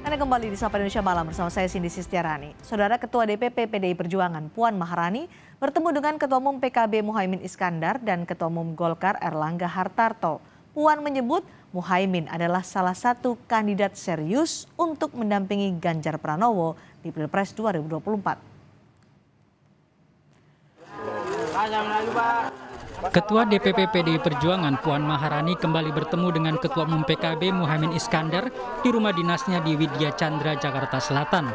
Anda kembali di Sapa Indonesia Malam bersama saya Cindy Sistiarani. Saudara Ketua DPP PDI Perjuangan Puan Maharani bertemu dengan Ketua Umum PKB Muhaimin Iskandar dan Ketua Umum Golkar Erlangga Hartarto. Puan menyebut Muhaimin adalah salah satu kandidat serius untuk mendampingi Ganjar Pranowo di Pilpres 2024. Ketua DPP PDI Perjuangan Puan Maharani kembali bertemu dengan Ketua Umum PKB Muhaimin Iskandar di rumah dinasnya di Widya Chandra, Jakarta Selatan.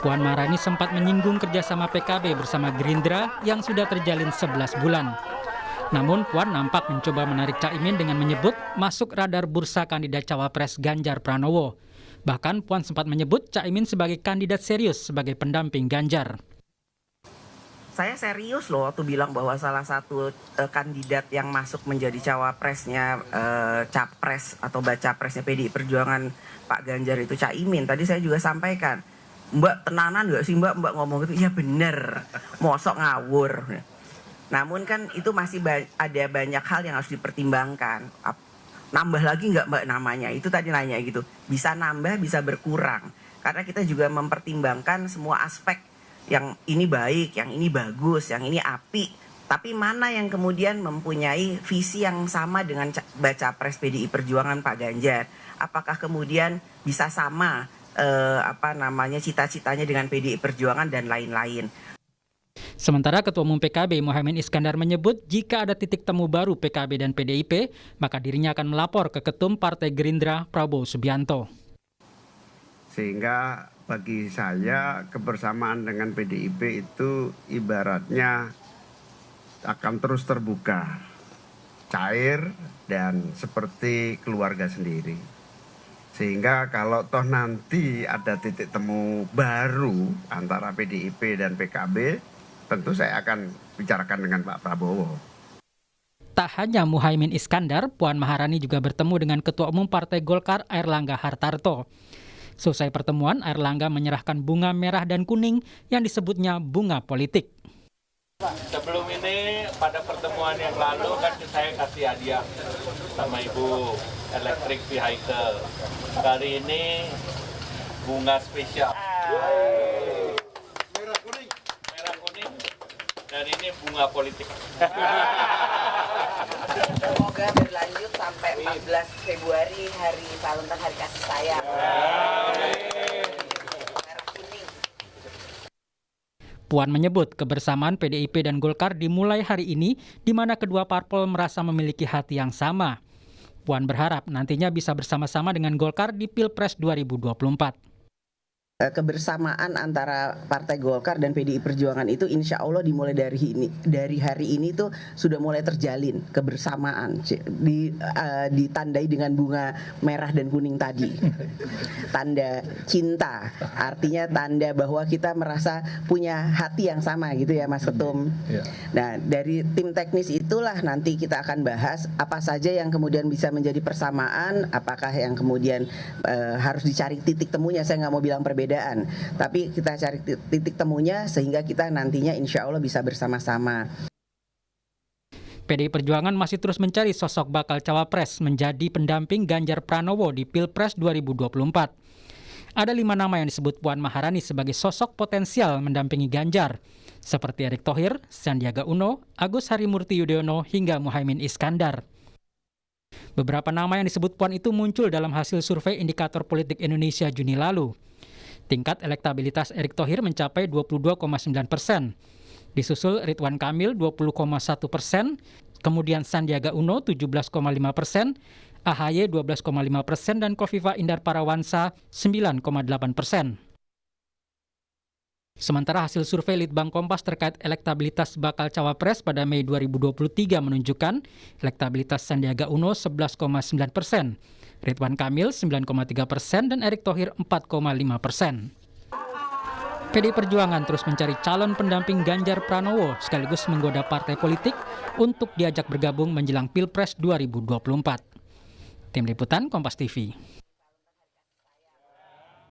Puan Maharani sempat menyinggung kerjasama PKB bersama Gerindra yang sudah terjalin 11 bulan. Namun Puan nampak mencoba menarik Caimin dengan menyebut masuk radar bursa kandidat cawapres Ganjar Pranowo. Bahkan Puan sempat menyebut Caimin sebagai kandidat serius sebagai pendamping Ganjar. Saya serius loh waktu bilang bahwa salah satu kandidat yang masuk menjadi cawapresnya, capres atau bacapresnya PDI Perjuangan Pak Ganjar itu Caimin. Tadi saya juga sampaikan, Mbak tenanan gak sih Mbak ngomong gitu? Ya bener, mosok ngawur. Namun kan itu masih ada banyak hal yang harus dipertimbangkan. Nambah lagi nggak Mbak namanya? Itu tadi nanya gitu. Bisa nambah, bisa berkurang. Karena kita juga mempertimbangkan semua aspek. Yang ini baik, yang ini bagus, yang ini api. Tapi mana yang kemudian mempunyai visi yang sama dengan baca pres PDI Perjuangan Pak Ganjar? Apakah kemudian bisa sama cita-citanya dengan PDI Perjuangan dan lain-lain? Sementara Ketua Umum PKB Muhaimin Iskandar menyebut jika ada titik temu baru PKB dan PDIP, maka dirinya akan melapor ke Ketum Partai Gerindra Prabowo Subianto. Sehingga bagi saya kebersamaan dengan PDIP itu ibaratnya akan terus terbuka, cair dan seperti keluarga sendiri. Sehingga kalau toh nanti ada titik temu baru antara PDIP dan PKB, tentu saya akan bicarakan dengan Pak Prabowo. Tak hanya Muhaimin Iskandar, Puan Maharani juga bertemu dengan Ketua Umum Partai Golkar Erlangga Hartarto. Selesai pertemuan, Erlangga menyerahkan bunga merah dan kuning yang disebutnya bunga politik. Sebelum ini pada pertemuan yang lalu kan saya kasih hadiah sama Ibu electric vehicle. Kali ini bunga spesial. Merah kuning. Dan ini bunga politik. Semoga berlanjut sampai 14 Februari hari Valentine, hari kasih sayang. Puan menyebut kebersamaan PDIP dan Golkar dimulai hari ini, di mana kedua parpol merasa memiliki hati yang sama. Puan berharap nantinya bisa bersama-sama dengan Golkar di Pilpres 2024. Kebersamaan antara Partai Golkar dan PDI Perjuangan itu insya Allah dimulai dari hari ini tuh sudah mulai terjalin kebersamaan, ditandai dengan bunga merah dan kuning tadi, tanda cinta, artinya tanda bahwa kita merasa punya hati yang sama gitu ya Mas Ketum. Nah dari tim teknis itulah nanti kita akan bahas apa saja yang kemudian bisa menjadi persamaan, apakah yang kemudian harus dicari titik temunya. Saya nggak mau bilang perbedaan, tapi kita cari titik temunya sehingga kita nantinya insya Allah bisa bersama-sama. PDI Perjuangan masih terus mencari sosok bakal cawapres menjadi pendamping Ganjar Pranowo di Pilpres 2024. Ada 5 nama yang disebut Puan Maharani sebagai sosok potensial mendampingi Ganjar, seperti Erick Thohir, Sandiaga Uno, Agus Harimurti Yudhoyono, hingga Muhaimin Iskandar. Beberapa nama yang disebut Puan itu muncul dalam hasil survei Indikator Politik Indonesia Juni lalu. Tingkat elektabilitas Erick Thohir mencapai 22,9%. Disusul Ridwan Kamil 20,1%, kemudian Sandiaga Uno 17,5%, AHY 12,5%, dan Khofifah Indar Parawansa 9,8%. Sementara hasil survei Litbang Kompas terkait elektabilitas bakal cawapres pada Mei 2023 menunjukkan elektabilitas Sandiaga Uno 11,9%, Ridwan Kamil 9,3%, dan Erick Thohir 4,5%. PDI Perjuangan terus mencari calon pendamping Ganjar Pranowo sekaligus menggoda partai politik untuk diajak bergabung menjelang Pilpres 2024. Tim Liputan Kompas TV.